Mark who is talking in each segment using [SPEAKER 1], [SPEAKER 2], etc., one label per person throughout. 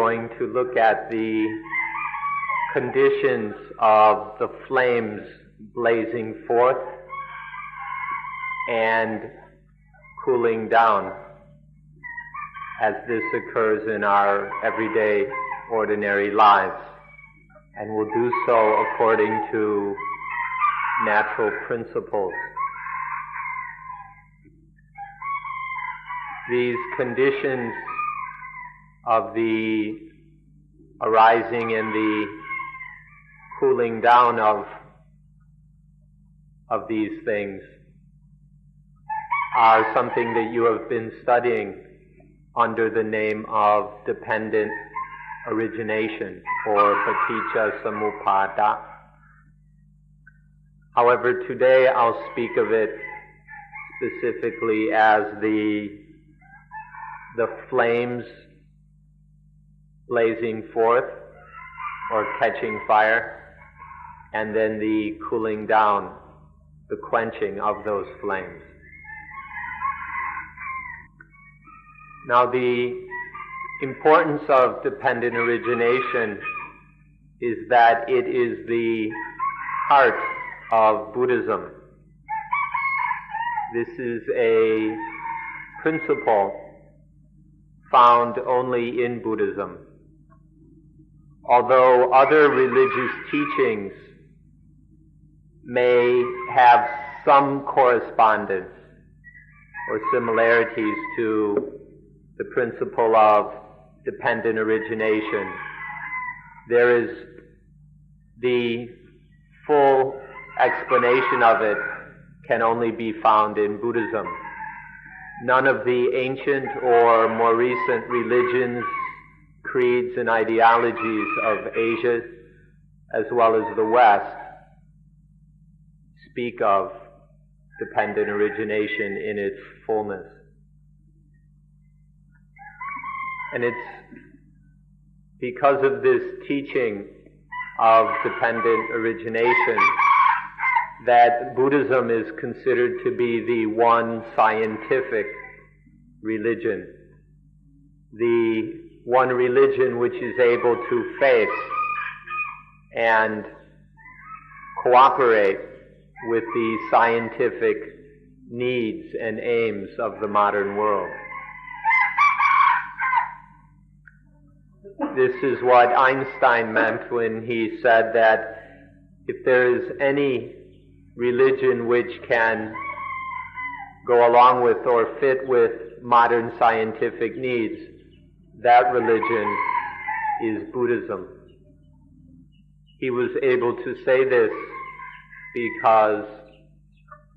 [SPEAKER 1] going to look at the conditions of the flames blazing forth and cooling down as this occurs in our everyday, ordinary lives, and will do so according to natural principles. These conditions of the arising and the cooling down of these things are something that you have been studying under the name of dependent origination, or paticca samuppada. However, today I'll speak of it specifically as the flames blazing forth or catching fire, and then the cooling down, the quenching of those flames. Now, the importance of dependent origination is that it is the heart of Buddhism. This is a principle found only in Buddhism. Although other religious teachings may have some correspondence or similarities to the principle of dependent origination, there is the full explanation of it can only be found in Buddhism. None of the ancient or more recent religions, creeds, and ideologies of Asia, as well as the West, speak of dependent origination in its fullness. And it's because of this teaching of dependent origination that Buddhism is considered to be the one scientific religion, the one religion which is able to face and cooperate with the scientific needs and aims of the modern world. This is what Einstein meant when he said that if there is any religion which can go along with or fit with modern scientific needs, that religion is Buddhism. He was able to say this because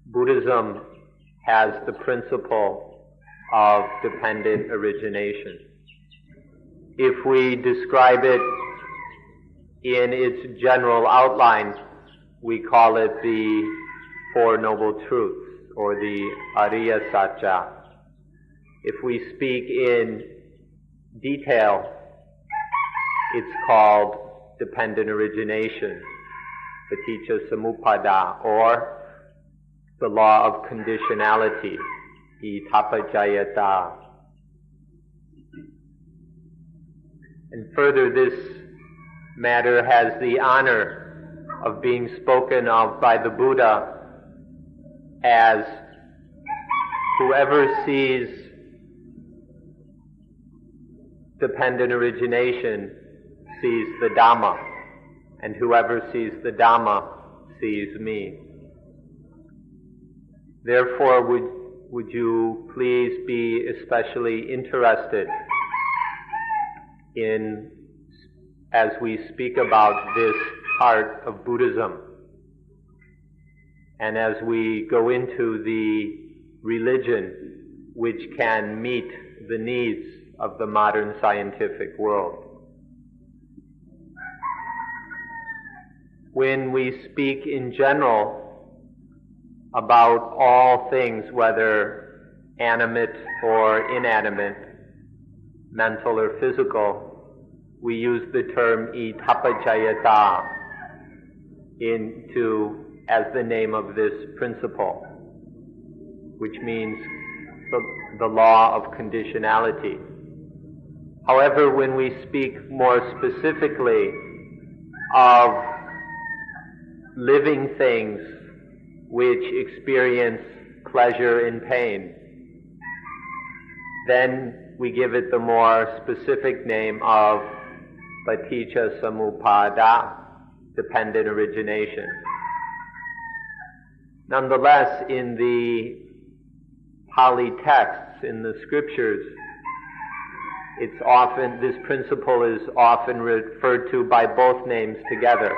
[SPEAKER 1] Buddhism has the principle of dependent origination. If we describe it in its general outline, we call it the Four Noble Truths, or the Ariya Satya. If we speak in detail, it's called dependent origination, paticca samuppada, or the law of conditionality, tappajayata. And further, this matter has the honor of being spoken of by the Buddha as whoever sees dependent origination sees the Dhamma, and whoever sees the Dhamma sees me. Therefore, would you please be especially interested in, as we speak about this heart of Buddhism, and as we go into the religion which can meet the needs of the modern scientific world. When we speak in general about all things, whether animate or inanimate, mental or physical, we use the term tappajayata as the name of this principle, which means the law of conditionality. However, when we speak more specifically of living things which experience pleasure and pain, then we give it the more specific name of paticca samuppada, dependent origination. Nonetheless, in the Pali texts, in the scriptures, this principle is often referred to by both names together.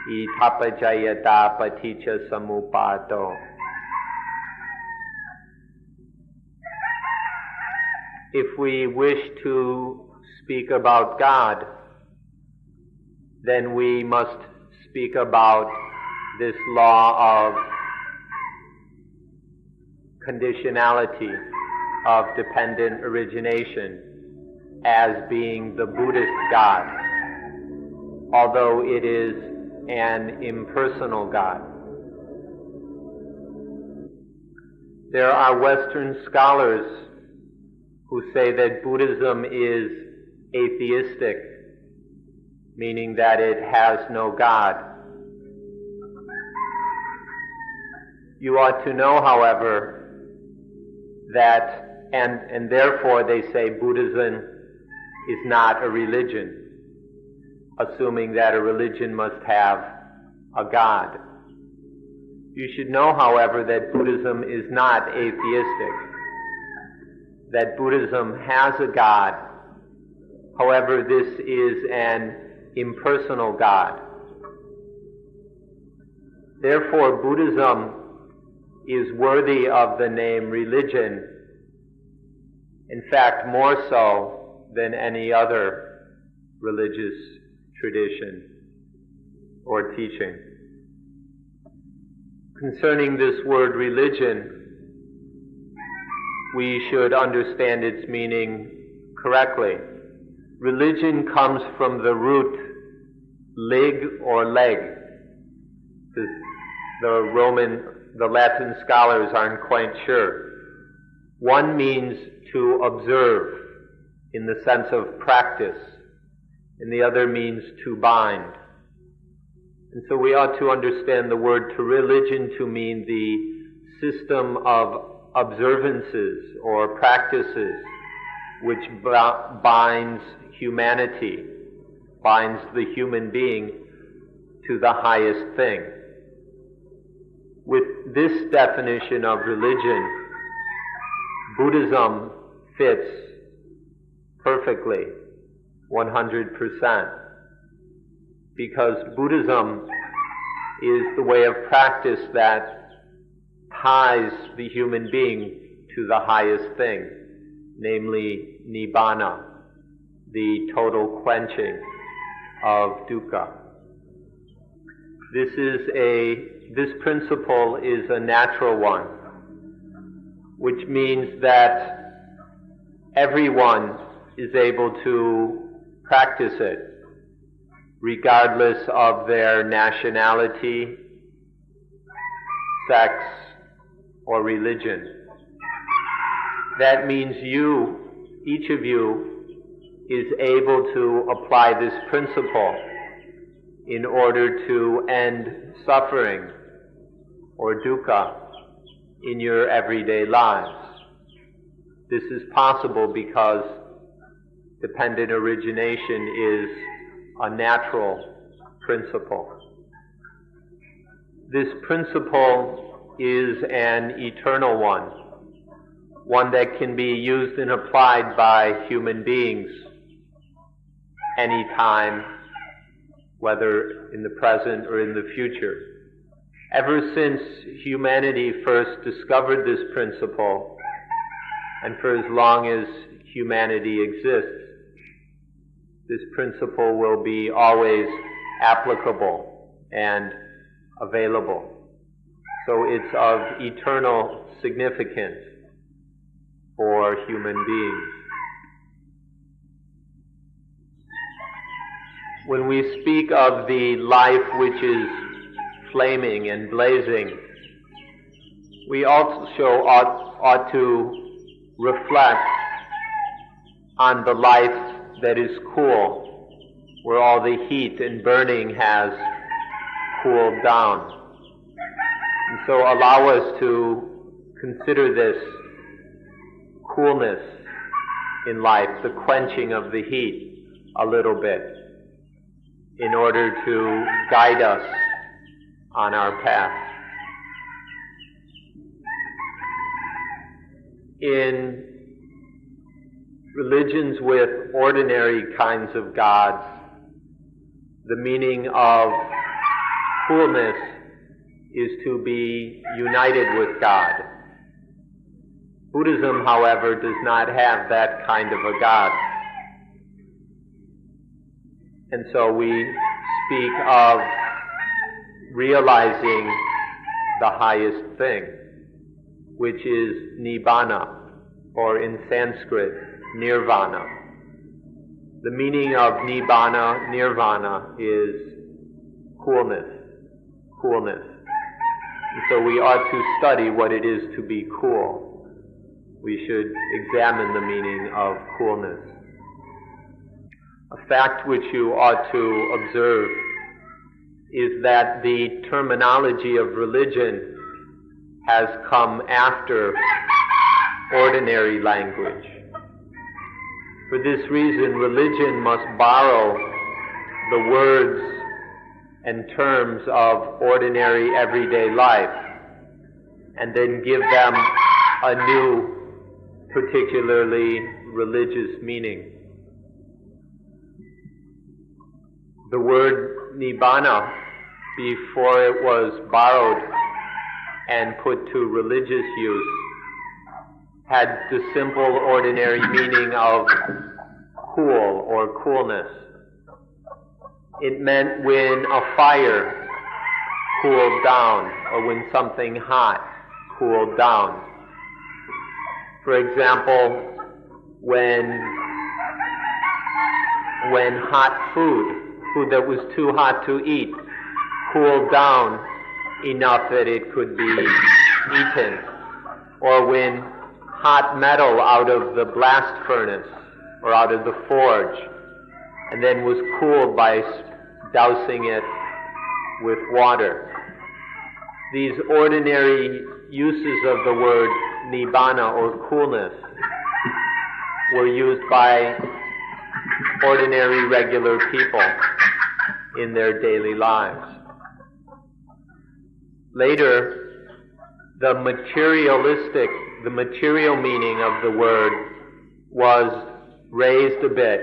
[SPEAKER 1] Itappajayata paticca samupado. If we wish to speak about God, then we must speak about this law of conditionality, of dependent origination, as being the Buddhist God, although it is an impersonal God. There are Western scholars who say that Buddhism is atheistic, meaning that it has no God. You ought to know, however, that, and therefore they say Buddhism is not a religion, assuming that a religion must have a God. You should know, however, that Buddhism is not atheistic, that Buddhism has a God. However, this is an impersonal God. Therefore, Buddhism is worthy of the name religion, in fact, more so than any other religious tradition or teaching. Concerning this word religion, we should understand its meaning correctly. Religion comes from the root lig or leg. The Latin scholars aren't quite sure. One means to observe in the sense of practice, and the other means to bind. And so we ought to understand the word to religion to mean the system of observances or practices which binds humanity, binds the human being to the highest thing. With this definition of religion, Buddhism fits perfectly, 100%, because Buddhism is the way of practice that ties the human being to the highest thing, namely Nibbana, the total quenching of dukkha. This principle is a natural one, which means that everyone is able to practice it, regardless of their nationality, sex, or religion. That means each of you, is able to apply this principle in order to end suffering or dukkha in your everyday lives. This is possible because dependent origination is a natural principle. This principle is an eternal one that can be used and applied by human beings anytime, whether in the present or in the future. Ever since humanity first discovered this principle, and for as long as humanity exists, this principle will be always applicable and available. So it's of eternal significance for human beings. When we speak of the life which is flaming and blazing, we also ought to reflect on the life that is cool, where all the heat and burning has cooled down. And so allow us to consider this coolness in life, the quenching of the heat a little bit, in order to guide us on our path. In religions with ordinary kinds of gods, the meaning of coolness is to be united with God. Buddhism, however, does not have that kind of a God. And so we speak of realizing the highest thing, which is Nibbana, or in Sanskrit, Nirvana. The meaning of Nibbana, Nirvana, is coolness. And so we ought to study what it is to be cool. We should examine the meaning of coolness. A fact which you ought to observe is that the terminology of religion has come after ordinary language. For this reason, religion must borrow the words and terms of ordinary everyday life and then give them a new, particularly religious meaning. The word Nibbana, before it was borrowed and put to religious use, had the simple, ordinary meaning of cool or coolness. It meant when a fire cooled down, or when something hot cooled down. For example, when hot food that was too hot to eat, cooled down enough that it could be eaten, or when hot metal out of the blast furnace or out of the forge and then was cooled by dousing it with water. These ordinary uses of the word Nibbana or coolness were used by ordinary, regular people in their daily lives. Later, the material meaning of the word was raised a bit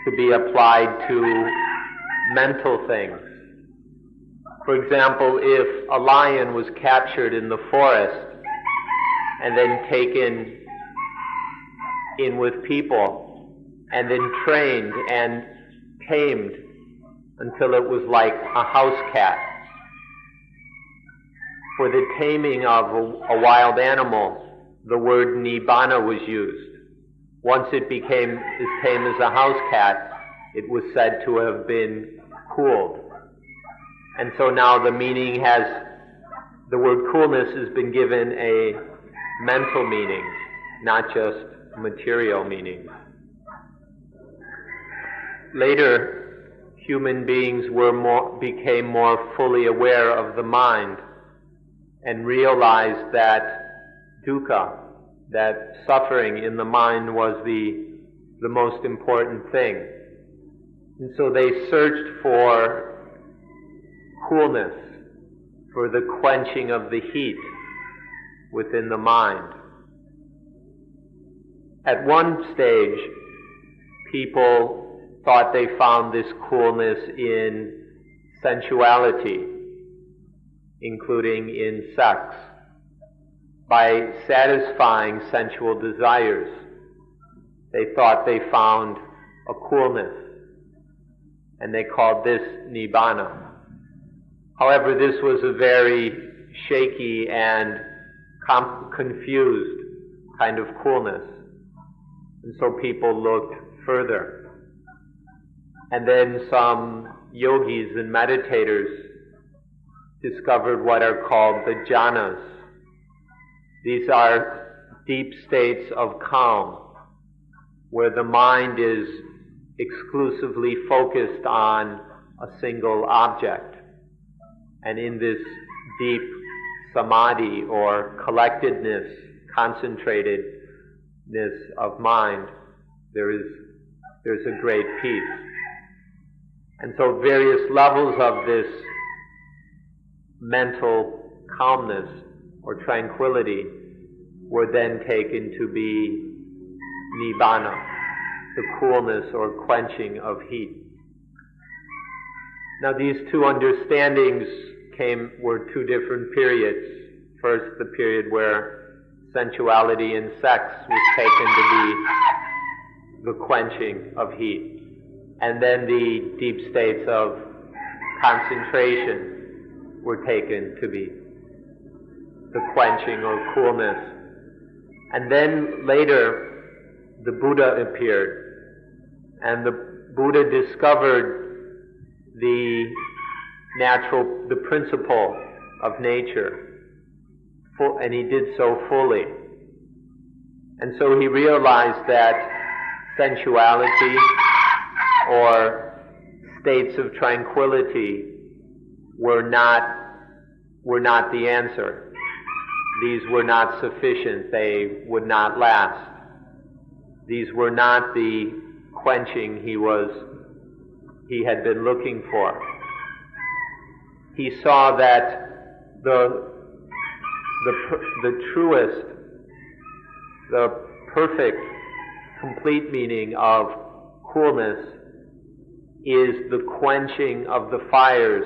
[SPEAKER 1] to be applied to mental things. For example, if a lion was captured in the forest and then taken in with people and then trained and tamed until it was like a house cat. For the taming of a wild animal, the word Nibbana was used. Once it became as tame as a house cat, it was said to have been cooled. And so now the word coolness has been given a mental meaning, not just material meaning. Later, human beings became more fully aware of the mind and realized that dukkha, that suffering in the mind, was the most important thing. And so they searched for coolness, for the quenching of the heat within the mind. At one stage, people thought they found this coolness in sensuality, including in sex. By satisfying sensual desires, they thought they found a coolness, and they called this Nibbana. However, this was a very shaky and confused kind of coolness, and so people looked further. And then some yogis and meditators discovered what are called the jhanas. These are deep states of calm, where the mind is exclusively focused on a single object. And in this deep samadhi, or collectedness, concentratedness of mind, there's a great peace. And so various levels of this mental calmness or tranquility were then taken to be nibbana, the coolness or quenching of heat. Now these two understandings were two different periods. First, the period where sensuality and sex was taken to be the quenching of heat. And then the deep states of concentration were taken to be the quenching or coolness. And then later, the Buddha appeared, and the Buddha discovered the principle of nature, and he did so fully. And so he realized that sensuality or states of tranquility were not the answer. These were not sufficient. They would not last. These were not the quenching he had been looking for. He saw that the truest, the perfect, complete meaning of coolness is the quenching of the fires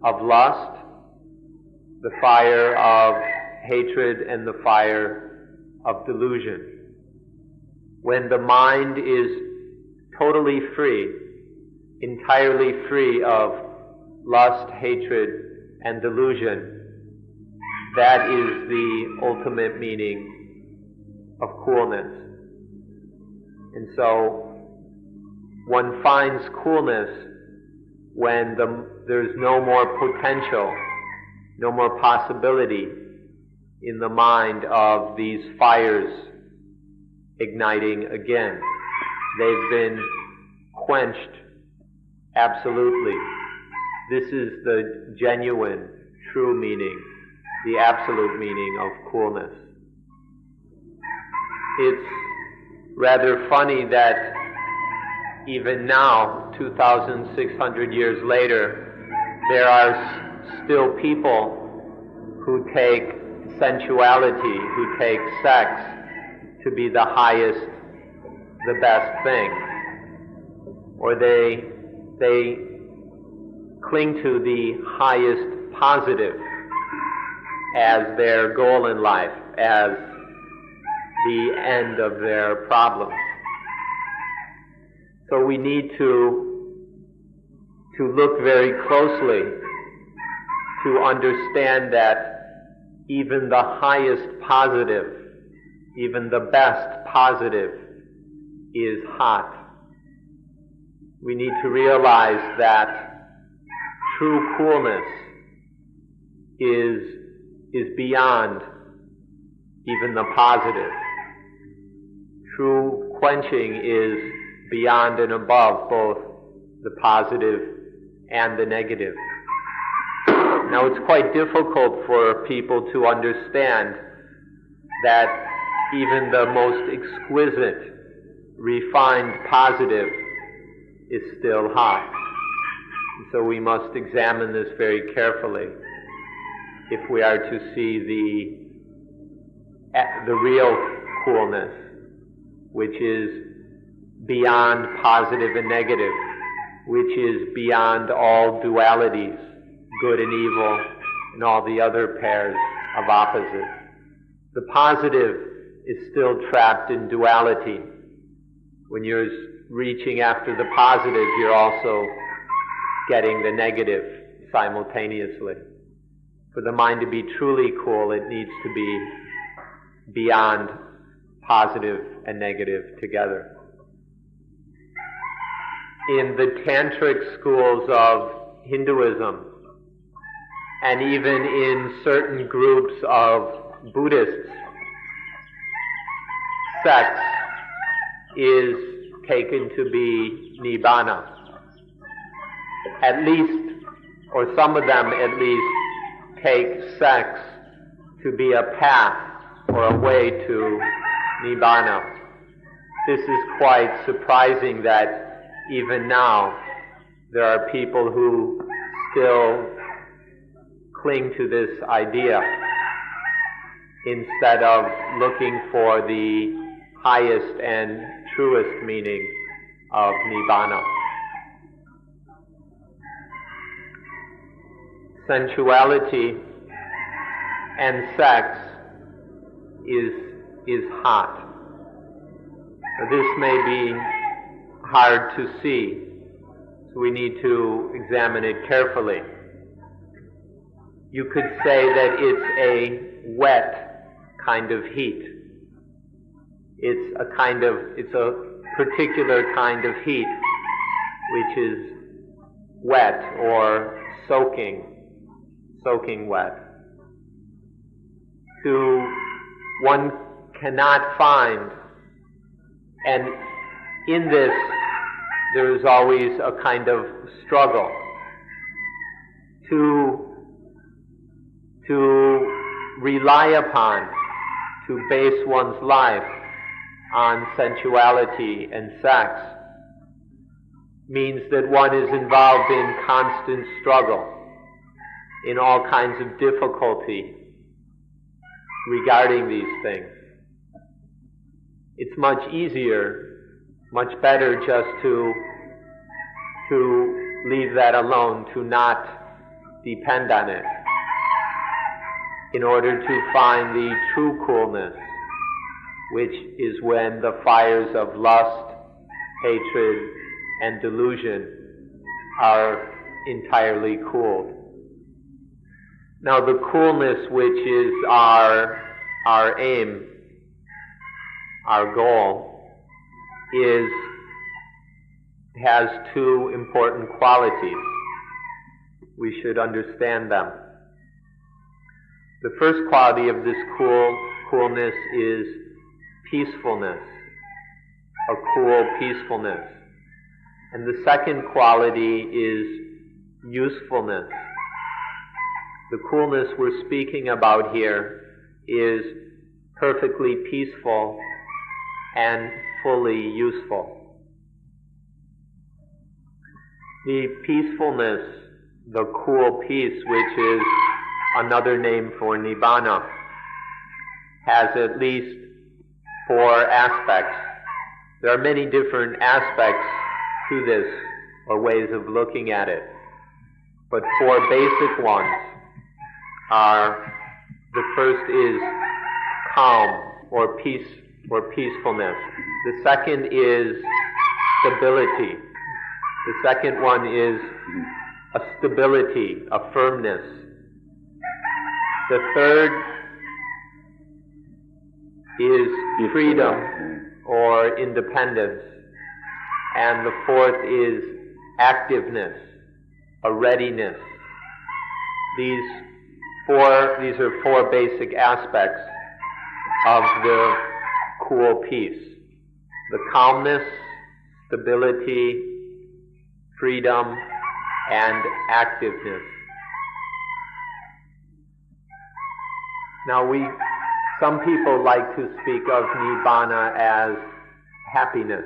[SPEAKER 1] of lust, the fire of hatred, and the fire of delusion. When the mind is totally free, entirely free of lust, hatred, and delusion, that is the ultimate meaning of coolness. And so one finds coolness when there's no more potential, no more possibility in the mind of these fires igniting again. They've been quenched absolutely. This is the genuine, true meaning, the absolute meaning of coolness. It's rather funny that even now, 2,600 years later, there are still people who take sensuality, who take sex to be the highest, the best thing. Or they cling to the highest positive as their goal in life, as the end of their problems. So we need to look very closely to understand that even the highest positive, even the best positive, is hot. We need to realize that true coolness is beyond even the positive. True quenching is beyond and above both the positive and the negative. Now it's quite difficult for people to understand that even the most exquisite, refined positive is still hot. And so we must examine this very carefully if we are to see the real coolness, which is beyond positive and negative, which is beyond all dualities, good and evil, and all the other pairs of opposites. The positive is still trapped in duality. When you're reaching after the positive, you're also getting the negative simultaneously. For the mind to be truly cool, it needs to be beyond positive and negative together. In the tantric schools of Hinduism, and even in certain groups of Buddhists, sex is taken to be Nibbana. At least, or some of them at least, take sex to be a path or a way to Nibbana. This is quite surprising that even now there are people who still cling to this idea instead of looking for the highest and truest meaning of Nibbana. Sensuality and sex is hot. This may be hard to see, so we need to examine it carefully. You could say that it's a wet kind of heat. It's a particular kind of heat which is wet or soaking wet. One cannot find, and in this there is always a kind of struggle to rely upon, to base one's life on sensuality and sex means that one is involved in constant struggle, in all kinds of difficulty regarding these things. It's much easier, much better just to leave that alone, to not depend on it, in order to find the true coolness, which is when the fires of lust, hatred, and delusion are entirely cooled. Now the coolness which is our aim, our goal, has two important qualities. We should understand them. The first quality of this coolness is peacefulness, a cool peacefulness. And the second quality is usefulness. The coolness we're speaking about here is perfectly peaceful and fully useful. The peacefulness, the cool peace, which is another name for Nibbana, has at least four aspects. There are many different aspects to this, or ways of looking at it, but four basic ones are: the first is calm or peace or peacefulness. The second is stability. The second one is a stability, a firmness. The third is freedom or independence. And the fourth is activeness, a readiness. These are four basic aspects of the cool peace: the calmness, stability, freedom, and activeness. Now some people like to speak of Nibbana as happiness.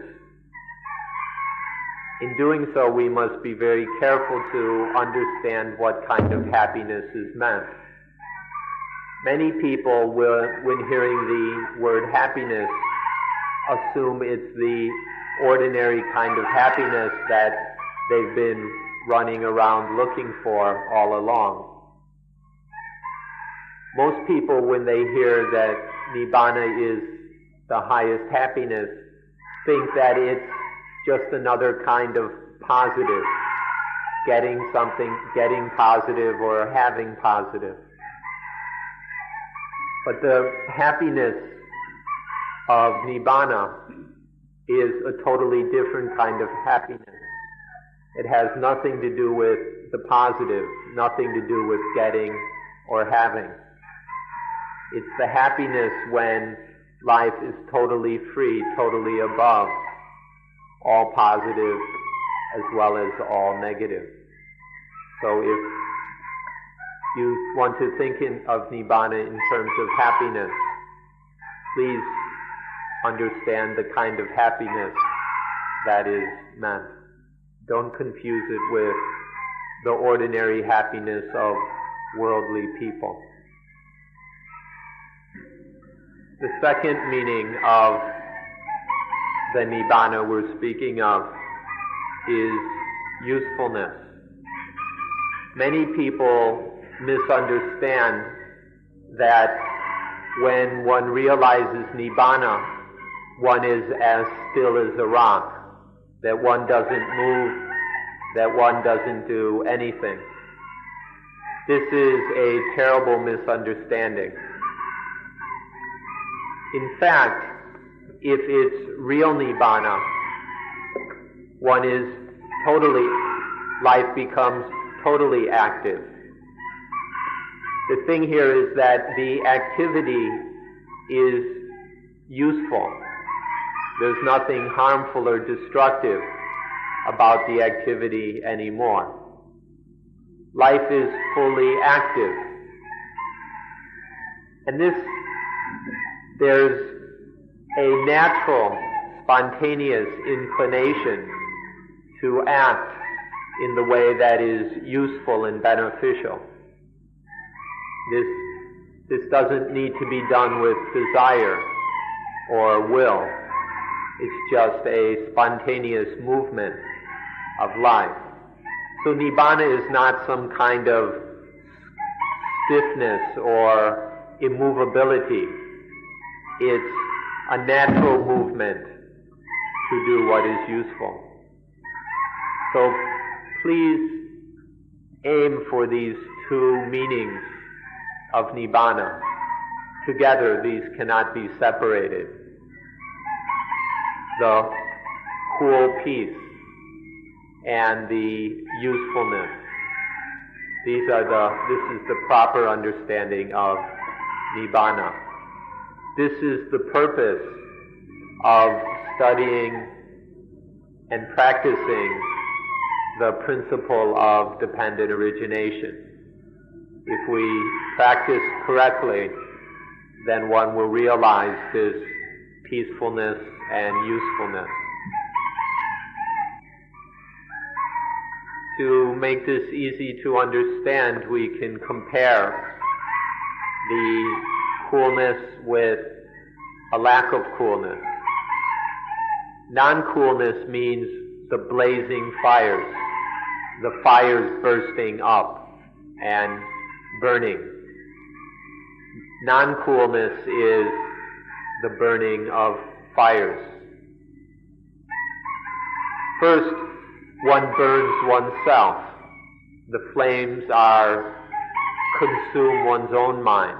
[SPEAKER 1] In doing so, we must be very careful to understand what kind of happiness is meant. Many people will, when hearing the word happiness, assume it's the ordinary kind of happiness that they've been running around looking for all along. Most people, when they hear that Nibbana is the highest happiness, think that it's just another kind of positive, getting something, getting positive or having positive. But the happiness of Nibbana is a totally different kind of happiness. It has nothing to do with the positive, nothing to do with getting or having. It's the happiness when life is totally free, totally above all positive as well as all negative. So if you want to think of Nibbana in terms of happiness, please understand the kind of happiness that is meant. Don't confuse it with the ordinary happiness of worldly people. The second meaning of the Nibbana we're speaking of is usefulness. Many people misunderstand that when one realizes Nibbana, one is as still as a rock, that one doesn't move, that one doesn't do anything. This is a terrible misunderstanding. In fact, if it's real Nibbana, life becomes totally active. The thing here is that the activity is useful. There's nothing harmful or destructive about the activity anymore. Life is fully active. And there's a natural, spontaneous inclination to act in the way that is useful and beneficial. This doesn't need to be done with desire or will. It's just a spontaneous movement of life. So Nibbana is not some kind of stiffness or immovability. It's a natural movement to do what is useful. So please aim for these two meanings of Nibbana. Together, these cannot be separated. The cool peace and the usefulness. This is the proper understanding of Nibbana. This is the purpose of studying and practicing the principle of dependent origination. If we practice correctly, then one will realize this peacefulness and usefulness. To make this easy to understand, we can compare the coolness with a lack of coolness. Non-coolness means the blazing fires, the fires bursting up and burning. Non-coolness is the burning of fires. First, one burns oneself. The flames consume one's own mind.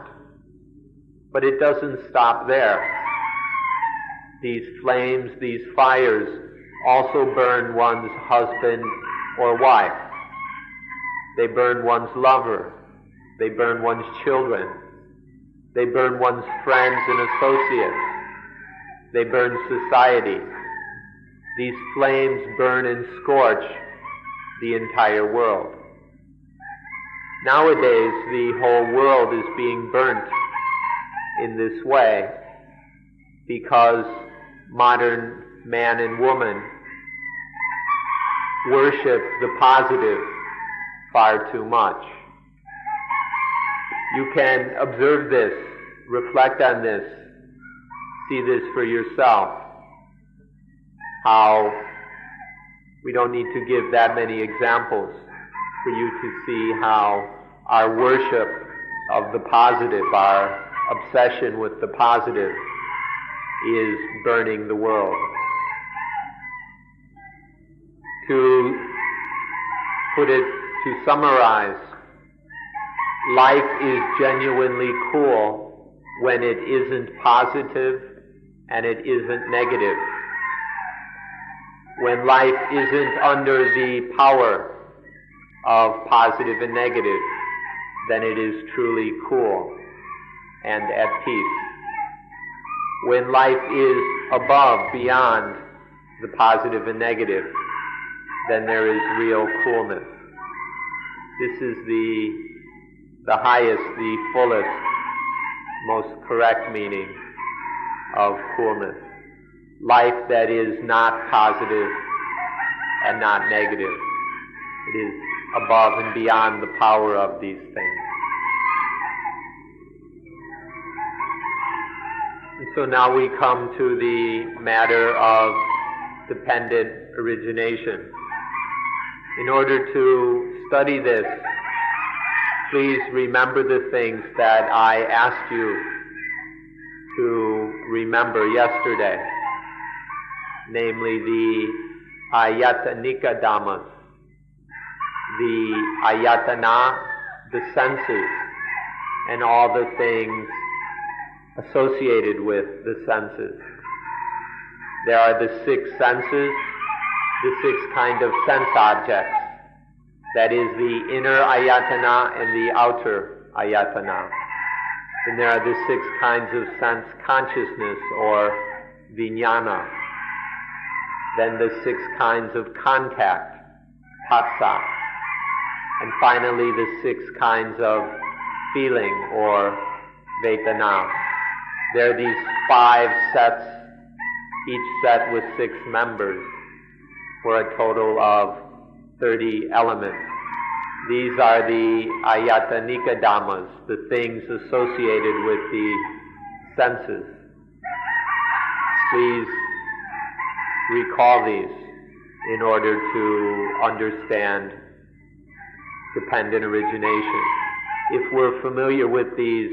[SPEAKER 1] But it doesn't stop there. These flames, these fires, also burn one's husband or wife. They burn one's lover. They burn one's children. They burn one's friends and associates. They burn society. These flames burn and scorch the entire world. Nowadays, the whole world is being burnt in this way because modern man and woman worship the positive far too much. You can observe this, reflect on this, see this for yourself, how we don't need to give that many examples for you to see how our worship of the positive, our obsession with the positive, is burning the world. To summarize, life is genuinely cool when it isn't positive and it isn't negative. When life isn't under the power of positive and negative, then it is truly cool and at peace. when life is above, beyond the positive and negative, then there is real coolness. This is the highest, the fullest, most correct meaning of coolness. Life that is not positive and not negative. It is above and beyond the power of these things. And so now we come to the matter of dependent origination. In order to study this, please remember the things that I asked you to remember yesterday, namely the ayatanika dhammas, the ayatana, the senses, and all the things associated with the senses. There are the six senses, the six kind of sense objects. That is the inner ayatana and the outer ayatana. And there are the six kinds of sense consciousness or vijnana. Then the six kinds of contact, phassa. And finally the six kinds of feeling or vedana. There are these 5 sets, each set with 6 members, for a total of 30 elements. These are the ayatanika dhammas, the things associated with the senses. Please recall these in order to understand dependent origination. If we're familiar with these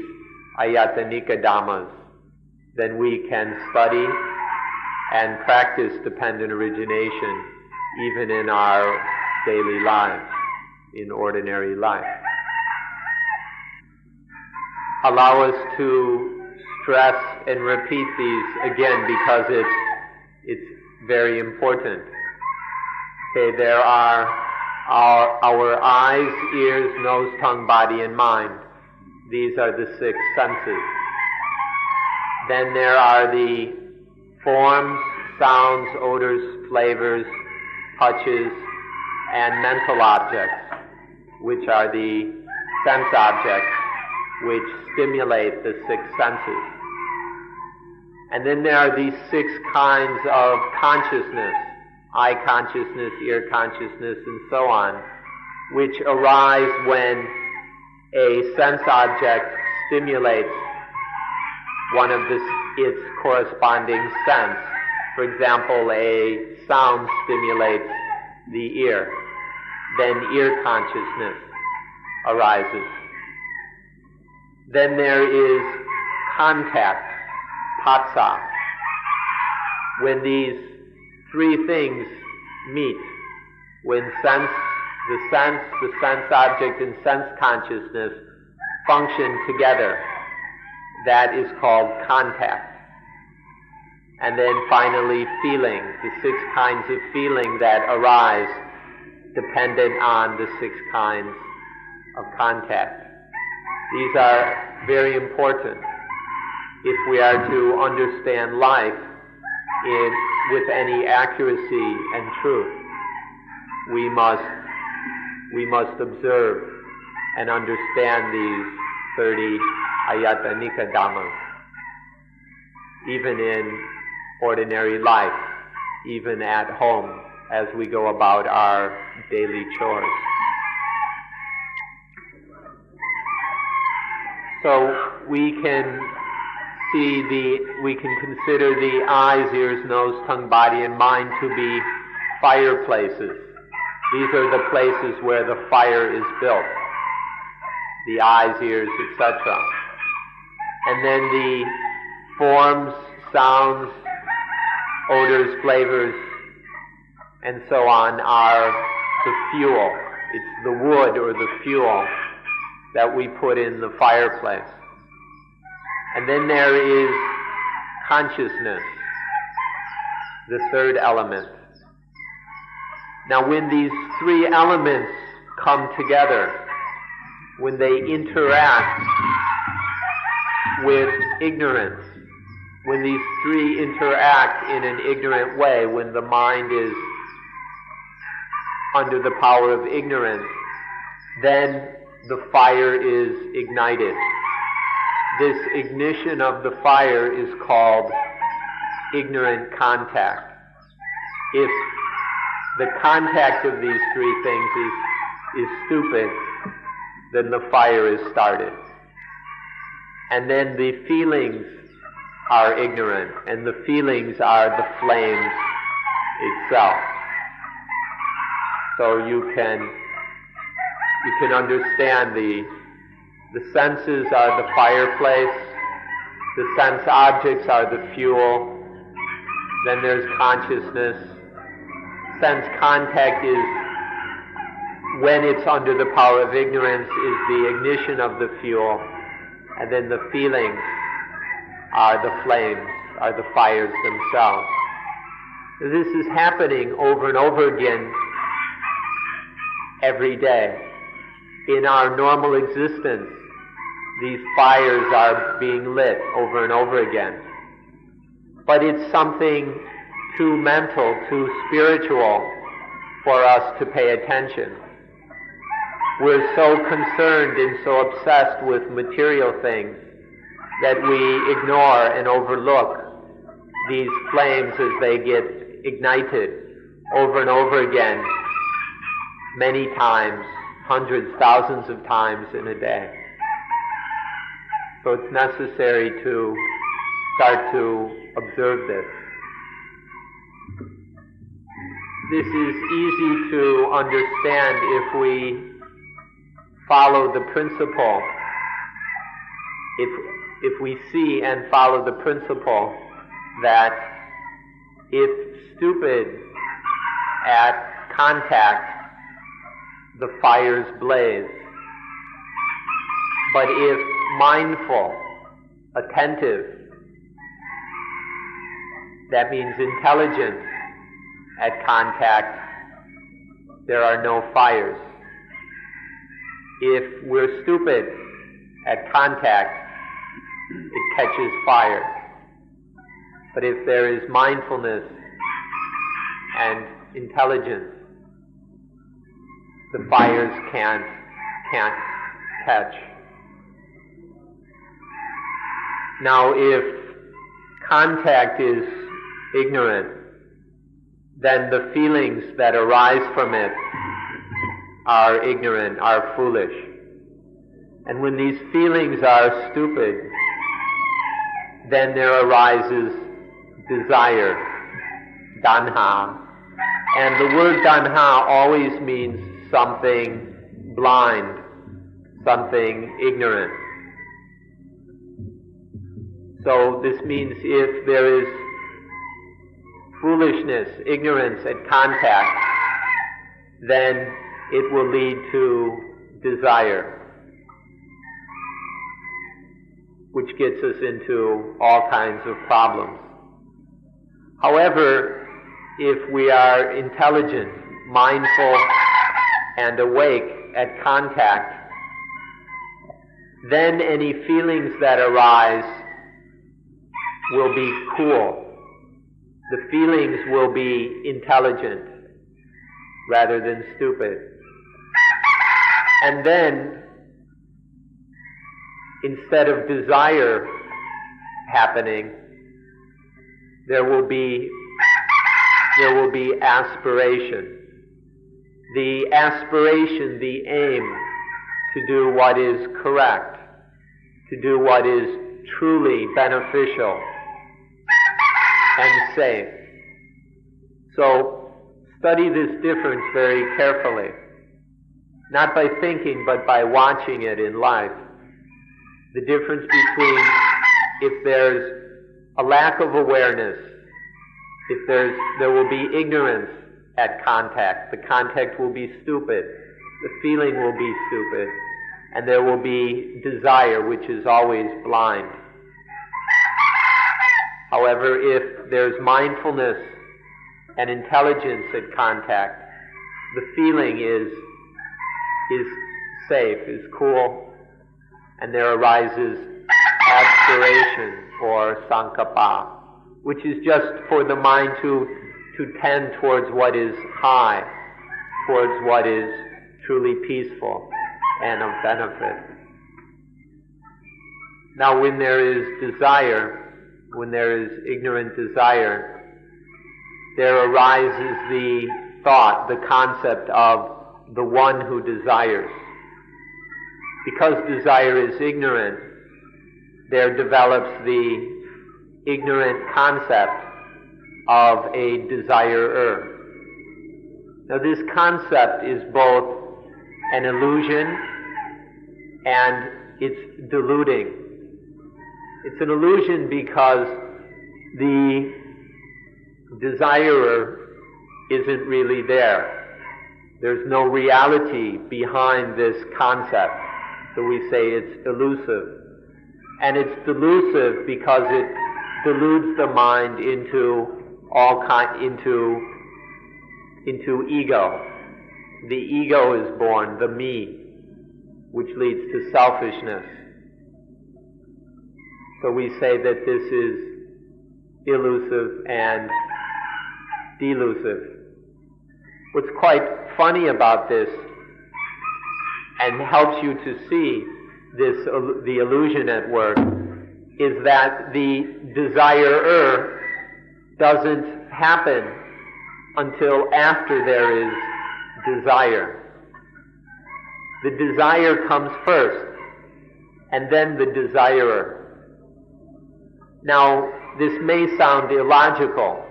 [SPEAKER 1] ayatanika dhammas, then we can study and practice dependent origination even in our daily lives, in ordinary life. Allow us to stress and repeat these again because it's very important. Okay, there are our eyes, ears, nose, tongue, body, and mind. These are the 6 senses. Then there are the forms, sounds, odors, flavors, touches, and mental objects, which are the sense objects which stimulate the 6 senses. And then there are these 6 kinds of consciousness, eye consciousness, ear consciousness, and so on, which arise when a sense object stimulates one of its corresponding sense. For example, a sound stimulates the ear, then ear consciousness arises. Then there is contact, phassa. When these 3 things meet, when the sense object, and sense consciousness function together, that is called contact. And then finally feeling, the 6 kinds of feeling that arise dependent on the 6 kinds of contact. These are very important if we are to understand life with any accuracy and truth. We must observe and understand these 30 ayatanika dhammas, even in ordinary life, even at home, as we go about our daily chores. So we can consider the eyes, ears, nose, tongue, body, and mind to be fireplaces. These are the places where the fire is built. The eyes, ears, etc. And then the forms, sounds, odors, flavors, and so on are the fuel. It's the wood or the fuel that we put in the fireplace. And then there is consciousness, the 3rd element. Now when these 3 elements come together, when they interact with ignorance, when these three interact in an ignorant way, when the mind is under the power of ignorance, then the fire is ignited. This ignition of the fire is called ignorant contact. If the contact of these three things is stupid, then the fire is started. And then the feelings are ignorant, and the feelings are the flames itself. So you can understand the senses are the fireplace, the sense objects are the fuel, then there's consciousness. Sense contact is, when it's under the power of ignorance, is the ignition of the fuel, and then the feelings are the flames, are the fires themselves. This is happening over and over again every day. In our normal existence, these fires are being lit over and over again. But it's something too mental, too spiritual for us to pay attention. We're so concerned and so obsessed with material things that we ignore and overlook these flames as they get ignited over and over again, many times, hundreds, thousands of times in a day. So it's necessary to start to observe this. This is easy to understand if we follow the principle, if we see and follow the principle that if stupid at contact, the fires blaze. But if mindful, attentive, that means intelligent at contact, there are no fires. If we're stupid at contact, it catches fire. But if there is mindfulness and intelligence, the fires can't catch. Now, if contact is ignorant, then the feelings that arise from it are ignorant, are foolish. And when these feelings are stupid, then there arises desire, tanha. And the word tanha always means something blind, something ignorant. So this means if there is foolishness, ignorance at contact, then it will lead to desire, which gets us into all kinds of problems. However, if we are intelligent, mindful, and awake at contact, then any feelings that arise will be cool. The feelings will be intelligent rather than stupid. And then, instead of desire happening, there will be aspiration. The aspiration, the aim to do what is correct, to do what is truly beneficial and safe. So study this difference very carefully, not by thinking but by watching it in life. The difference between if there's a lack of awareness, if there will be ignorance at contact, the contact will be stupid, the feeling will be stupid, and there will be desire, which is always blind. However, if there's mindfulness and intelligence at contact, the feeling is safe, is cool, and there arises aspiration. aspiration or sankappa, which is just for the mind to tend towards what is high, towards what is truly peaceful and of benefit. Now when there is desire, when there is ignorant desire, there arises the thought, the concept of the one who desires. Because desire is ignorant, there develops the ignorant concept of a desirer. Now this concept is both an illusion and it's deluding. It's an illusion because the desirer isn't really there. There's no reality behind this concept. So we say it's elusive. And it's delusive because it deludes the mind into ego. The ego is born, the me, which leads to selfishness. So we say that this is elusive and delusive. What's quite funny about this, and helps you to see this, the illusion at work, is that the desirer doesn't happen until after there is desire. The desire comes first, and then the desirer. Now, this may sound illogical,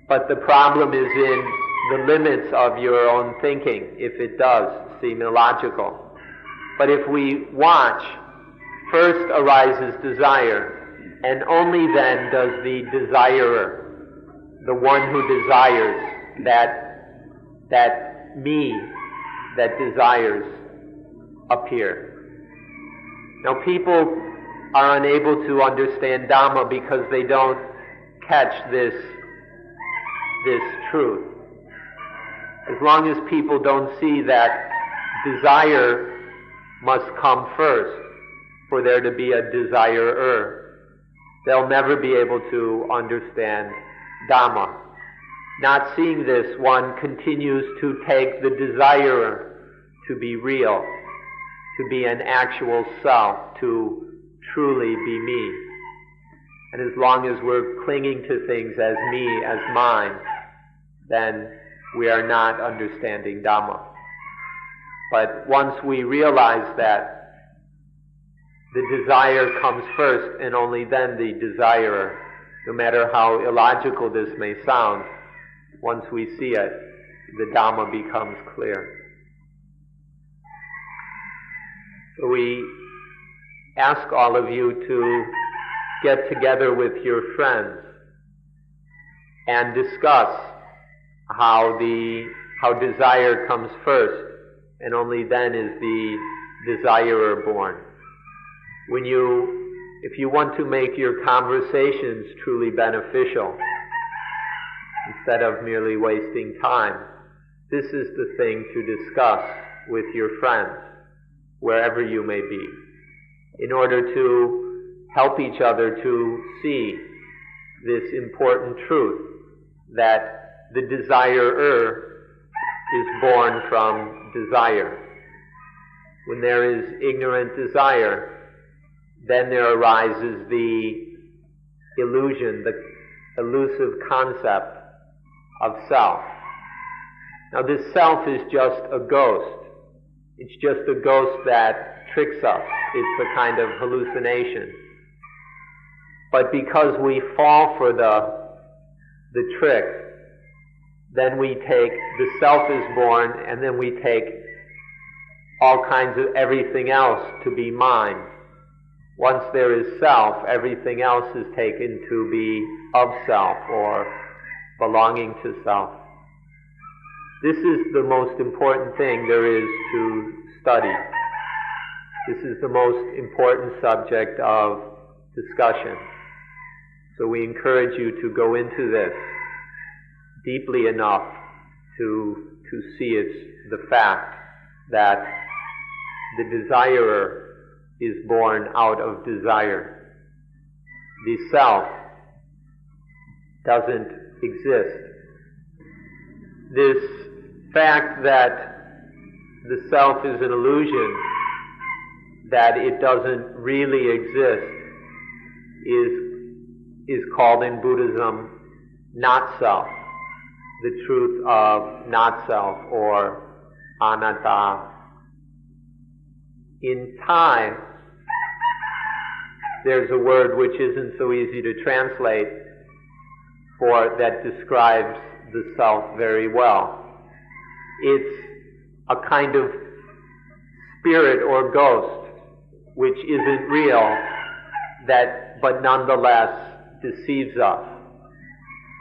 [SPEAKER 1] but the problem is in the limits of your own thinking, if it does seem illogical. But if we watch, first arises desire, and only then does the desirer, the one who desires, that me that desires, appear. Now people are unable to understand Dhamma because they don't catch this truth. As long as people don't see that desire must come first for there to be a desirer, they'll never be able to understand Dhamma. Not seeing this, one continues to take the desirer to be real, to be an actual self, to truly be me. And as long as we're clinging to things as me, as mine, then we are not understanding Dhamma. But once we realize that the desire comes first and only then the desirer, no matter how illogical this may sound, once we see it, the Dhamma becomes clear. So we ask all of you to get together with your friends and discuss how desire comes first, and only then is the desirer born. If you want to make your conversations truly beneficial, instead of merely wasting time, this is the thing to discuss with your friends, wherever you may be, in order to help each other to see this important truth, that the desirer is born from desire. When there is ignorant desire, then there arises the illusion, the elusive concept of self. Now this self is just a ghost. It's just a ghost that tricks us. It's a kind of hallucination. But because we fall for the trick, then we take, the self is born, and then we take all kinds of everything else to be mine. Once there is self, everything else is taken to be of self or belonging to self. This is the most important thing there is to study. This is the most important subject of discussion. So we encourage you to go into this deeply enough to see the fact that the desirer is born out of desire. The self doesn't exist. This fact that the self is an illusion, that it doesn't really exist, is called in Buddhism not self, the truth of not self, or anatta. In Thai, there's a word which isn't so easy to translate that describes the self very well. It's a kind of spirit or ghost which isn't real, but nonetheless deceives us.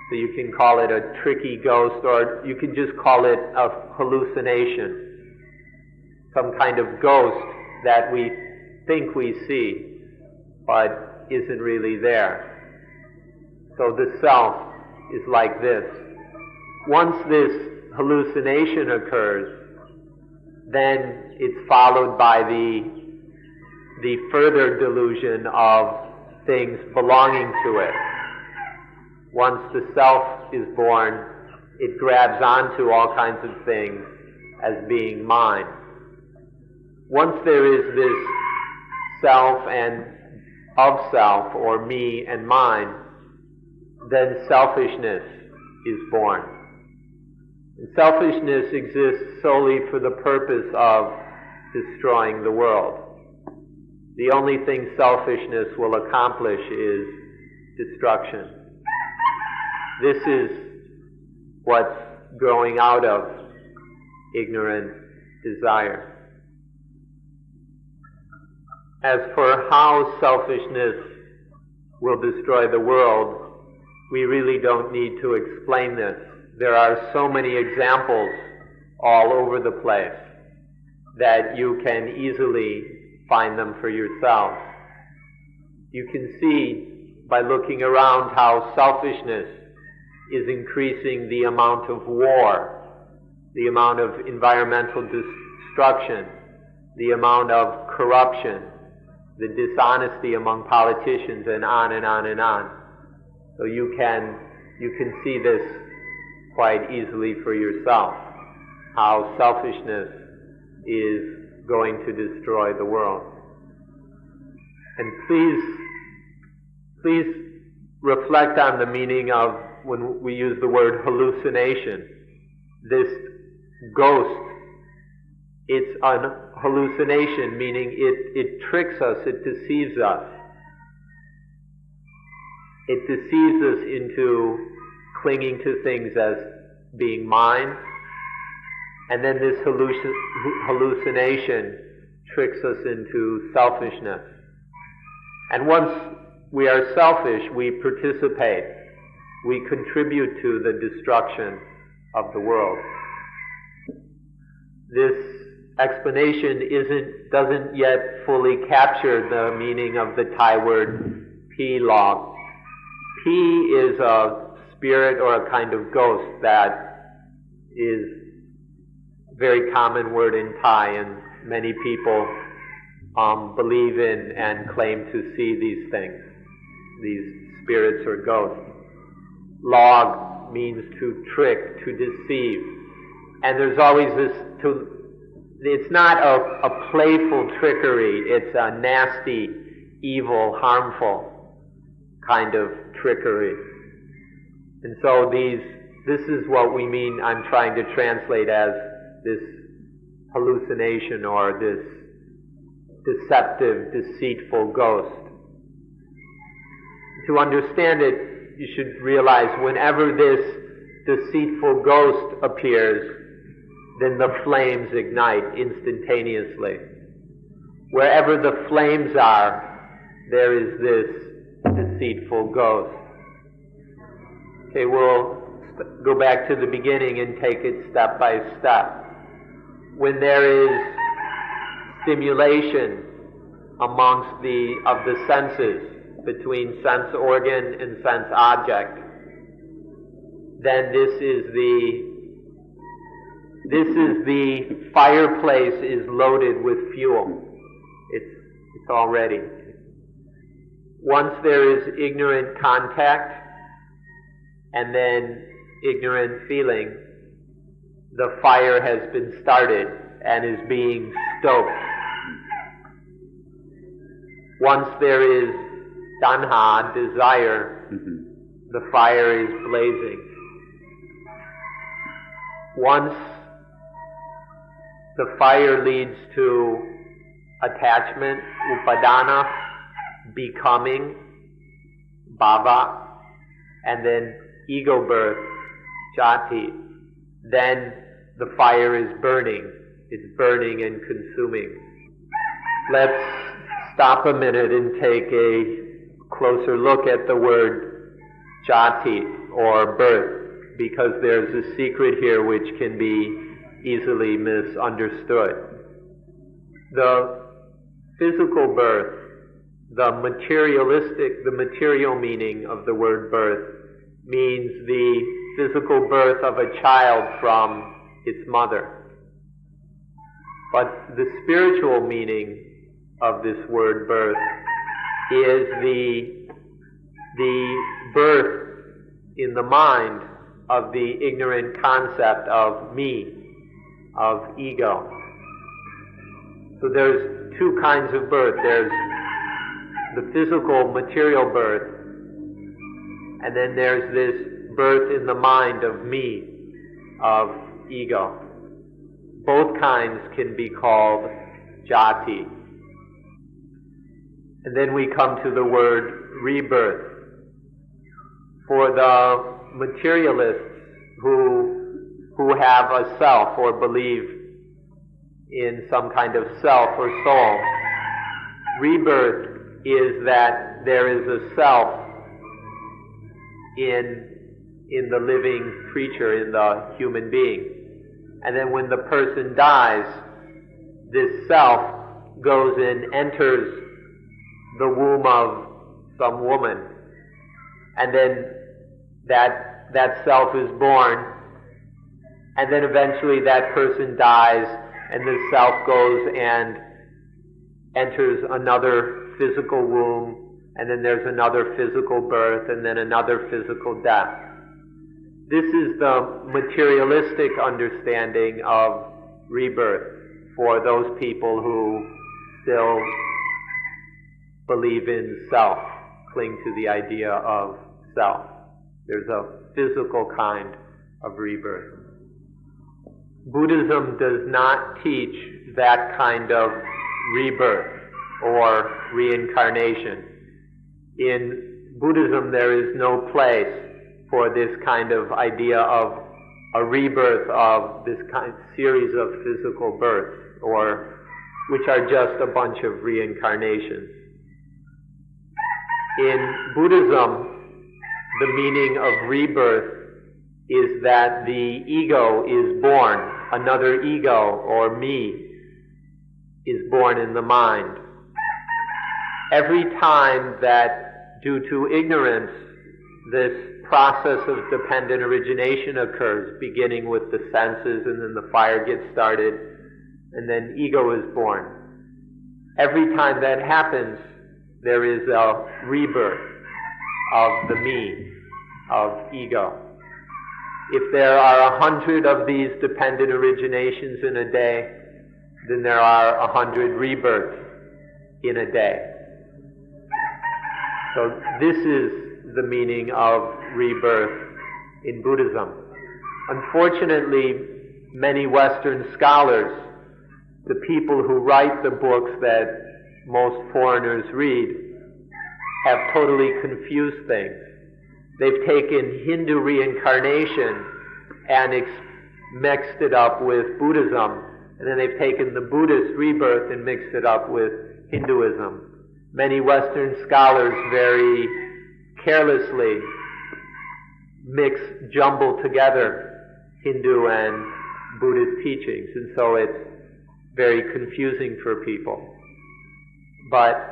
[SPEAKER 1] So you can call it a tricky ghost, or you can just call it a hallucination, some kind of ghost that we think we see, but isn't really there. So the self is like this. Once this hallucination occurs, then it's followed by the further delusion of things belonging to it. Once the self is born, it grabs onto all kinds of things as being mine. Once there is this self and of self, or me and mine, then selfishness is born. And selfishness exists solely for the purpose of destroying the world. The only thing selfishness will accomplish is destruction. This is what's growing out of ignorant desire. As for how selfishness will destroy the world, we really don't need to explain this. There are so many examples all over the place that you can easily find them for yourself. You can see by looking around how selfishness is increasing the amount of war, the amount of environmental destruction, the amount of corruption, the dishonesty among politicians, and on and on and on. So you can see this quite easily for yourself, how selfishness is going to destroy the world. And please reflect on the meaning of when we use the word hallucination. This ghost, it's an hallucination, meaning it tricks us, it deceives us. It deceives us into clinging to things as being mine, and then this hallucination tricks us into selfishness. And once we are selfish, we participate, we contribute to the destruction of the world. This explanation doesn't yet fully capture the meaning of the Thai word P-log. P is a spirit or a kind of ghost that is a very common word in Thai, and many people believe in and claim to see these things, these spirits or ghosts. Log means to trick, to deceive. And there's always it's not a playful trickery, it's a nasty, evil, harmful kind of trickery. And so this is what we mean, I'm trying to translate as this hallucination or this deceptive, deceitful ghost. To understand it, you should realize whenever this deceitful ghost appears, then the flames ignite instantaneously. Wherever the flames are, there is this deceitful ghost. Okay, we'll go back to the beginning and take it step by step. When there is stimulation amongst the senses, between sense organ and sense object, then this is the fireplace is loaded with fuel. It's It's already. Once there is ignorant contact and then ignorant feeling, the fire has been started and is being stoked. Once there is tanha, desire, the fire is blazing. Once the fire leads to attachment, upadana, becoming, bhava, and then ego birth, jati, then the fire is burning. It's burning and consuming. Let's stop a minute and take a closer look at the word jati, or birth, because there's a secret here which can be easily misunderstood. The physical birth, the material meaning of the word birth means the physical birth of a child from its mother. But the spiritual meaning of this word birth is the birth in the mind of the ignorant concept of me, of ego. So there's two kinds of birth. There's the physical material birth, and then there's this birth in the mind of me, of ego. Both kinds can be called jati. And then we come to the word rebirth. For the materialists who have a self or believe in some kind of self or soul, rebirth is that there is a self in the living creature, in the human being. And then when the person dies, this self goes and enters the womb of some woman. And then that self is born, and then eventually that person dies, and the self goes and enters another physical womb, and then there's another physical birth, and then another physical death. This is the materialistic understanding of rebirth for those people who still believe in self, cling to the idea of self. There's a physical kind of rebirth. Buddhism does not teach that kind of rebirth or reincarnation. In Buddhism, there is no place for this kind of idea of a rebirth of this kind series of physical births, or which are just a bunch of reincarnations. In Buddhism, the meaning of rebirth is that the ego is born, another ego or me is born in the mind. Every time that, due to ignorance, this process of dependent origination occurs, beginning with the senses, and then the fire gets started, and then ego is born. Every time that happens, there is a rebirth of the me, of ego. If there are 100 of these dependent originations in a day, then there are 100 rebirths in a day. So this is the meaning of rebirth in Buddhism. Unfortunately, many Western scholars, the people who write the books that most foreigners read, have totally confused things. They've taken Hindu reincarnation and mixed it up with Buddhism, and then they've taken the Buddhist rebirth and mixed it up with Hinduism. Many Western scholars very carelessly jumble together Hindu and Buddhist teachings, and so it's very confusing for people. But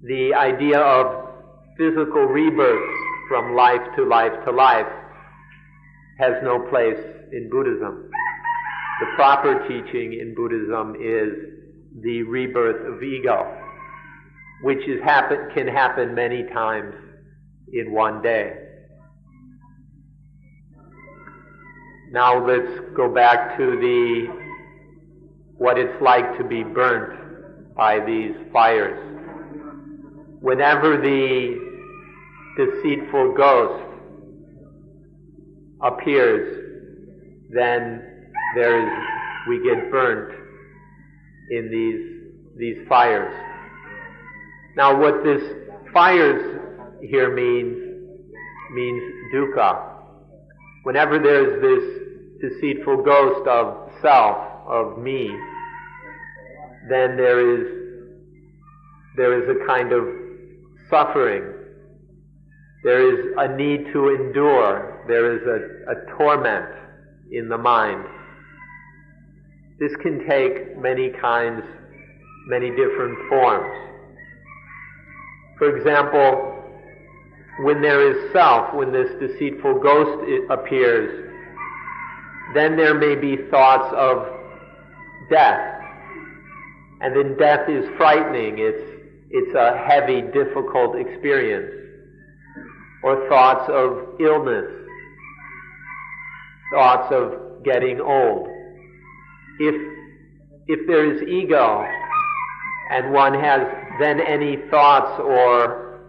[SPEAKER 1] the idea of physical rebirths from life to life to life has no place in Buddhism. The proper teaching in Buddhism is the rebirth of ego, which can happen many times in one day. Now let's go back to what it's like to be burnt by these fires. Whenever the deceitful ghost appears, then we get burnt in these fires. Now what this fires here means dukkha. Whenever there's this deceitful ghost of self, of me, then there is a kind of suffering. There is a need to endure. There is a torment in the mind. This can take many kinds, many different forms. For example, when there is self, when this deceitful ghost appears, then there may be thoughts of death. And then death is frightening. It's a heavy, difficult experience. Or thoughts of illness. Thoughts of getting old. If there is ego, and one has then any thoughts or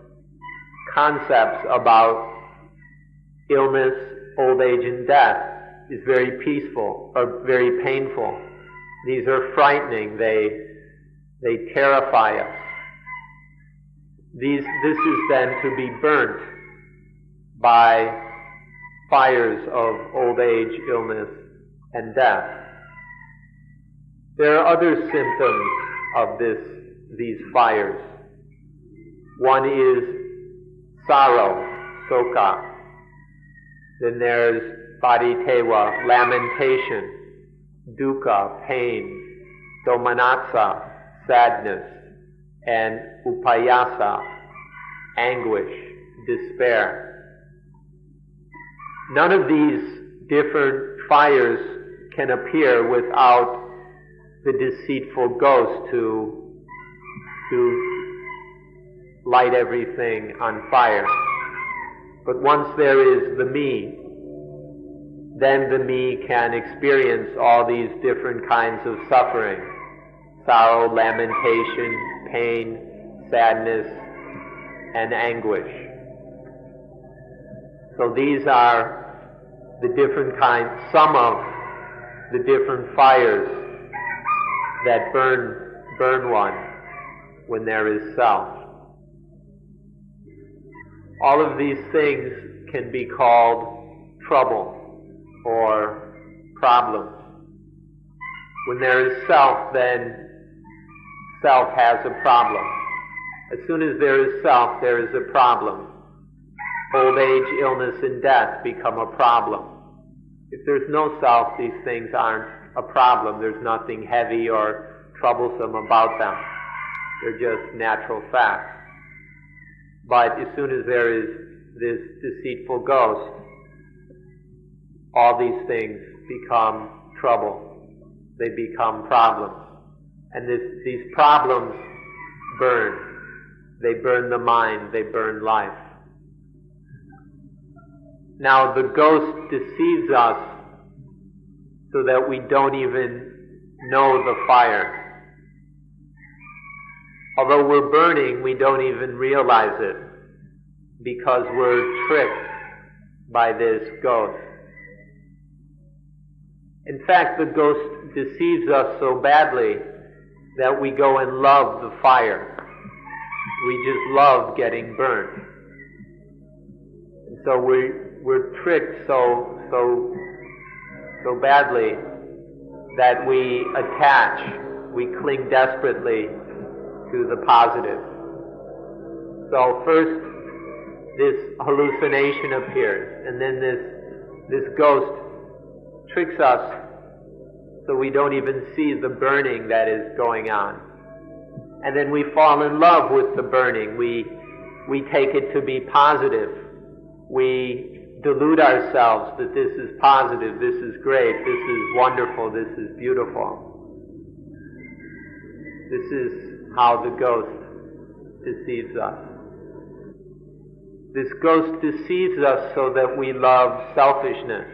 [SPEAKER 1] concepts about illness, old age, and death, is very peaceful or very painful. These are frightening. They terrify us. This is then to be burnt by fires of old age, illness, and death. There are other symptoms of these fires. One is sorrow, soka. Then there's paditewa, lamentation, dukkha, pain, domanatsa, sadness, and upayasa, anguish, despair. None of these different fires can appear without the deceitful ghost to light everything on fire. But once there is the me, then the me can experience all these different kinds of suffering: sorrow, lamentation, pain, sadness, and anguish. So these are the different kinds, some of the different fires that burn one when there is self. All of these things can be called trouble or problems. When there is self, then self has a problem. As soon as there is self, there is a problem. Old age, illness, and death become a problem. If there's no self, these things aren't a problem. There's nothing heavy or troublesome about them. They're just natural facts. But as soon as there is this deceitful ghost, all these things become trouble. They become problems. And these problems burn. They burn the mind. They burn life. Now the ghost deceives us so that we don't even know the fire. Although we're burning, we don't even realize it because we're tricked by this ghost. In fact, the ghost deceives us so badly that we go and love the fire. We just love getting burned. And so we're tricked so badly that we cling desperately to the positive. So first this hallucination appears, and then this ghost tricks us so we don't even see the burning that is going on. And then we fall in love with the burning. We take it to be positive. We delude ourselves that this is positive, this is great, this is wonderful, this is beautiful. This is how the ghost deceives us. This ghost deceives us so that we love selfishness.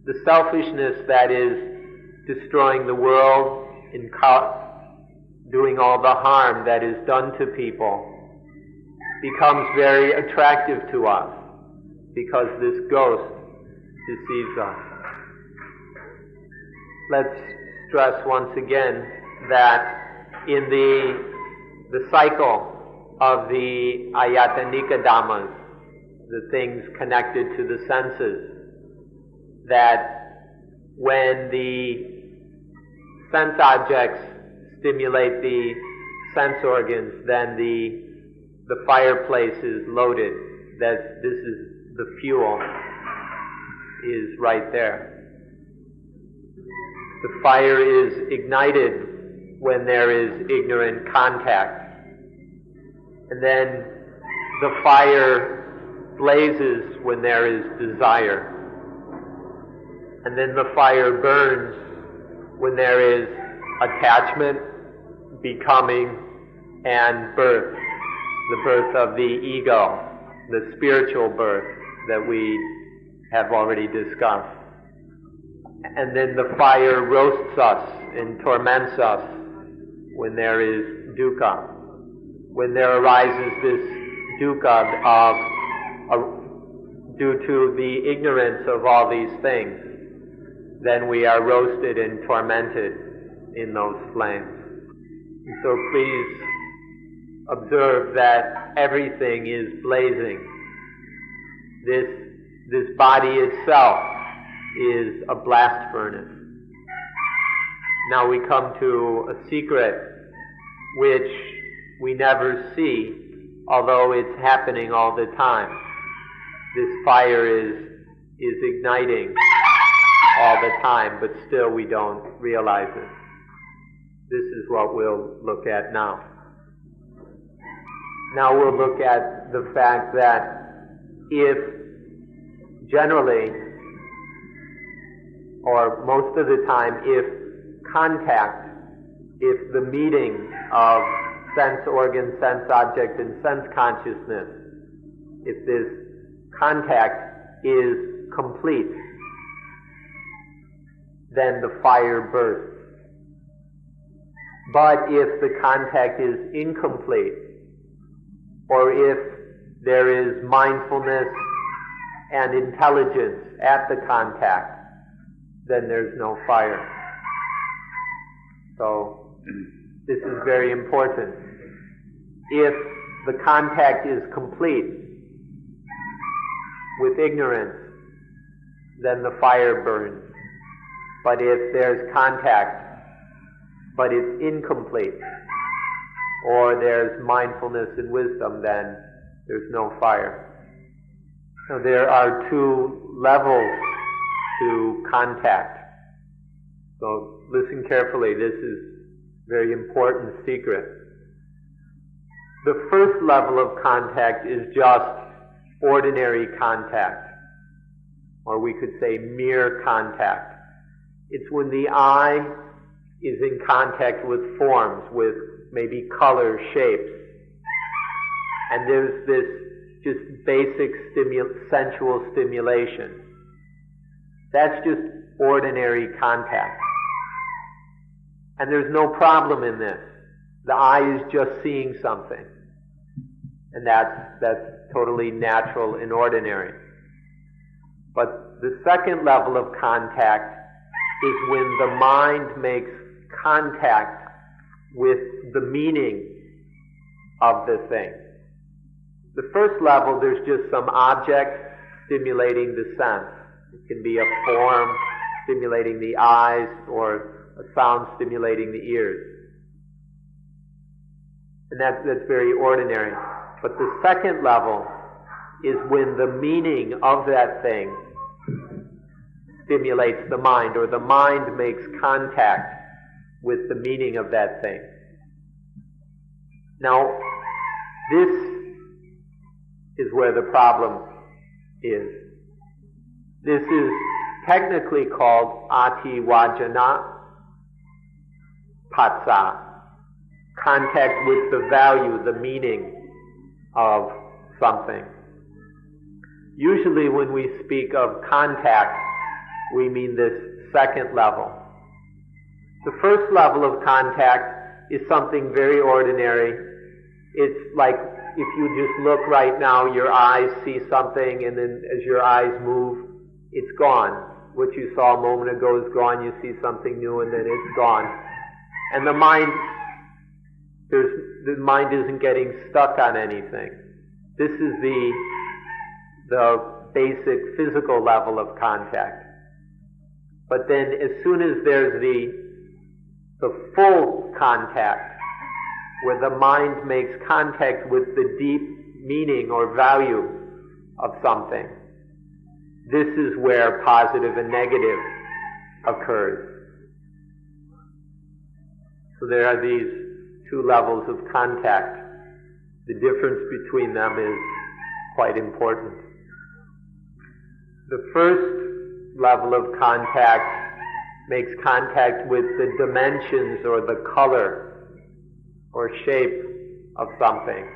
[SPEAKER 1] The selfishness that is destroying the world and doing all the harm that is done to people becomes very attractive to us because this ghost deceives us. Let's stress once again that in the cycle of the ayatanika dhammas, the things connected to the senses, that when the sense objects stimulate the sense organs, then the fireplace is loaded. That this is the fuel is right there. The fire is ignited when there is ignorant contact. And then the fire blazes when there is desire. And then the fire burns when there is attachment, becoming, and birth. The birth of the ego, the spiritual birth that we have already discussed. And then the fire roasts us and torments us when there is dukkha. When there arises this dukkha due to the ignorance of all these things, then we are roasted and tormented in those flames. And so please observe that everything is blazing. This body itself is a blast furnace. Now we come to a secret which we never see, although it's happening all the time. This fire is igniting all the time, but still we don't realize it. This is what we'll look at now. Now we'll look at the fact that if generally, or most of the time, if the meeting of sense organ, sense object, and sense consciousness, if this contact is complete, then the fire bursts. But if the contact is incomplete, or if there is mindfulness and intelligence at the contact, then there's no fire. So this is very important. If the contact is complete with ignorance, then the fire burns. But if there's contact, but it's incomplete, or there's mindfulness and wisdom, then there's no fire. So there are two levels to contact. So listen carefully, this is a very important secret. The first level of contact is just ordinary contact, or we could say mere contact. It's when the eye is in contact with forms, with maybe color, shapes, and there's this just basic sensual stimulation. That's just ordinary contact. And there's no problem in this. The eye is just seeing something. And that's totally natural and ordinary. But the second level of contact is when the mind makes contact with the meaning of the thing. The first level, there's just some object stimulating the sense. It can be a form stimulating the eyes or a sound stimulating the ears. And that's very ordinary. But the second level is when the meaning of that thing stimulates the mind, or the mind makes contact with the meaning of that thing. Now, this is where the problem is. This is technically called Ati Vajana Patsa, contact with the value, the meaning of something. Usually when we speak of contact, we mean this second level. The first level of contact is something very ordinary. It's like if you just look right now, your eyes see something, and then as your eyes move, it's gone. What you saw a moment ago is gone. You see something new, and then it's gone. And the mind isn't getting stuck on anything. This is the basic physical level of contact. But then as soon as there's the full contact, where the mind makes contact with the deep meaning or value of something, this is where positive and negative occurs. So there are these two levels of contact. The difference between them is quite important. The first level of contact makes contact with the dimensions or the color or shape of something.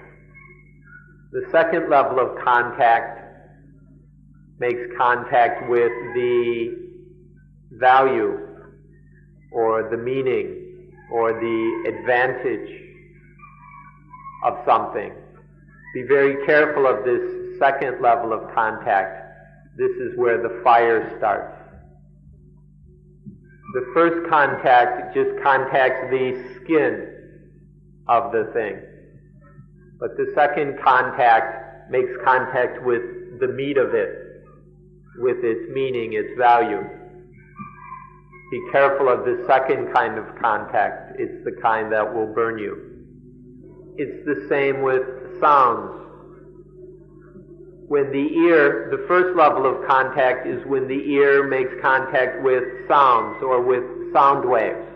[SPEAKER 1] The second level of contact makes contact with the value or the meaning or the advantage of something. Be very careful of this second level of contact. This is where the fire starts. The first contact just contacts the skin of the thing. But the second contact makes contact with the meat of it, with its meaning, its value. Be careful of the second kind of contact. It's the kind that will burn you. It's the same with sounds. When the ear, the first level of contact is when the ear makes contact with sounds or with sound waves.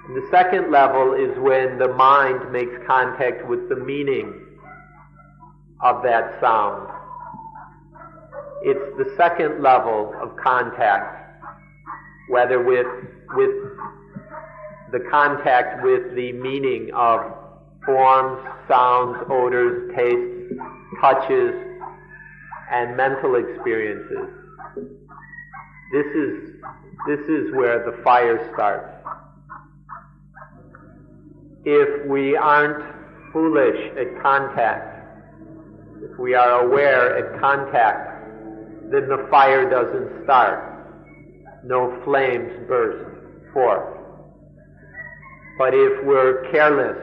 [SPEAKER 1] And the second level is when the mind makes contact with the meaning of that sound. It's the second level of contact, whether with the contact with the meaning of forms, sounds, odors, tastes, touches, and mental experiences. This is where the fire starts. If we aren't foolish at contact, if we are aware at contact, then the fire doesn't start. No flames burst forth. But if we're careless,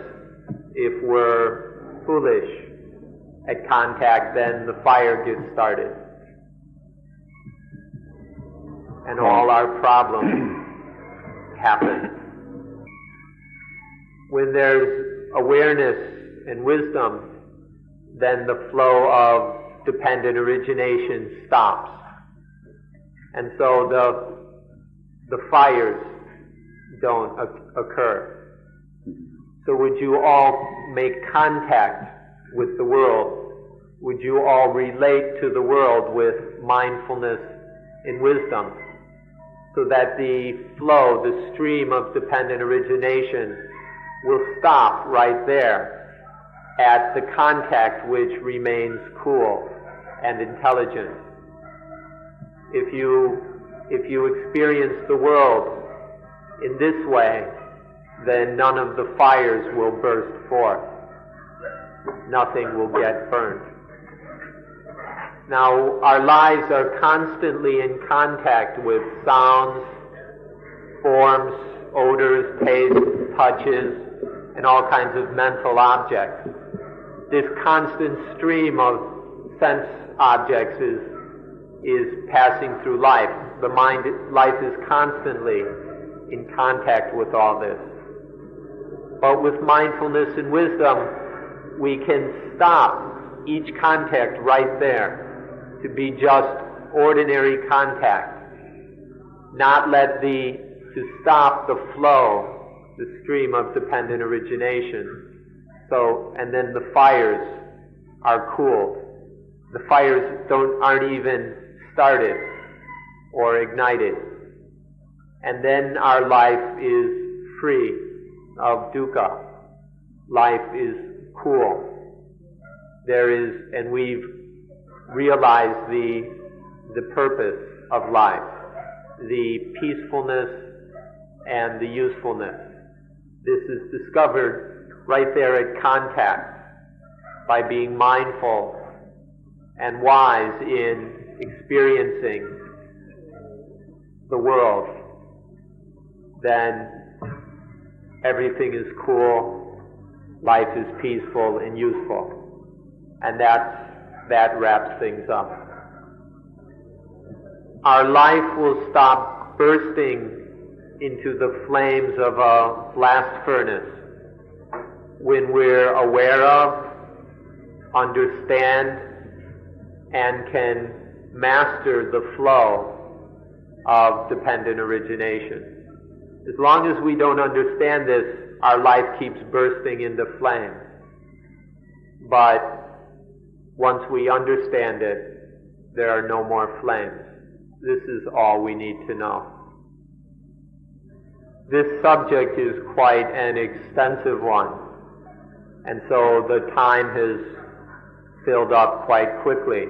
[SPEAKER 1] if we're foolish at contact, then the fire gets started. And all our problems happen. When there's awareness and wisdom, then the flow of dependent origination stops. And so the fires don't occur. So would you all make contact with the world? Would you all relate to the world with mindfulness and wisdom, so that the flow, the stream of dependent origination will stop right there at the contact which remains cool and intelligent? If you experience the world in this way, then none of the fires will burst forth. Nothing will get burned. Now, our lives are constantly in contact with sounds, forms, odors, tastes, touches, and all kinds of mental objects. This constant stream of sense objects is passing through life. Life is constantly in contact with all this. But with mindfulness and wisdom, we can stop each contact right there to be just ordinary contact. Not to stop the flow, the stream of dependent origination. And then the fires are cooled. The fires aren't even started or ignited. And then our life is free of dukkha. Life is cool. And we've realized the purpose of life, the peacefulness and the usefulness. This is discovered right there at contact by being mindful and wise in experiencing the world. Then everything is cool, life is peaceful and useful. And that wraps things up. Our life will stop bursting into the flames of a blast furnace when we're aware of, understand, and can master the flow of dependent origination. As long as we don't understand this, our life keeps bursting into flames. But once we understand it, there are no more flames. This is all we need to know. This subject is quite an extensive one, and so the time has filled up quite quickly.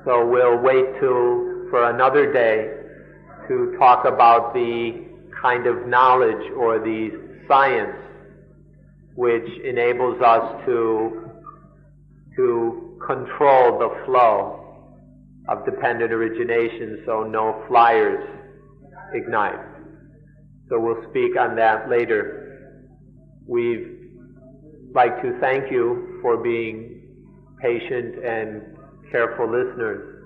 [SPEAKER 1] So we'll wait for another day to talk about the kind of knowledge or the science which enables us to control the flow of dependent origination so no flyers ignite. So we'll speak on that later. We'd like to thank you for being patient and careful listeners,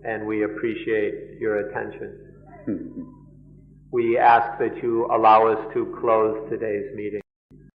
[SPEAKER 1] and we appreciate your attention. We ask that you allow us to close today's meeting.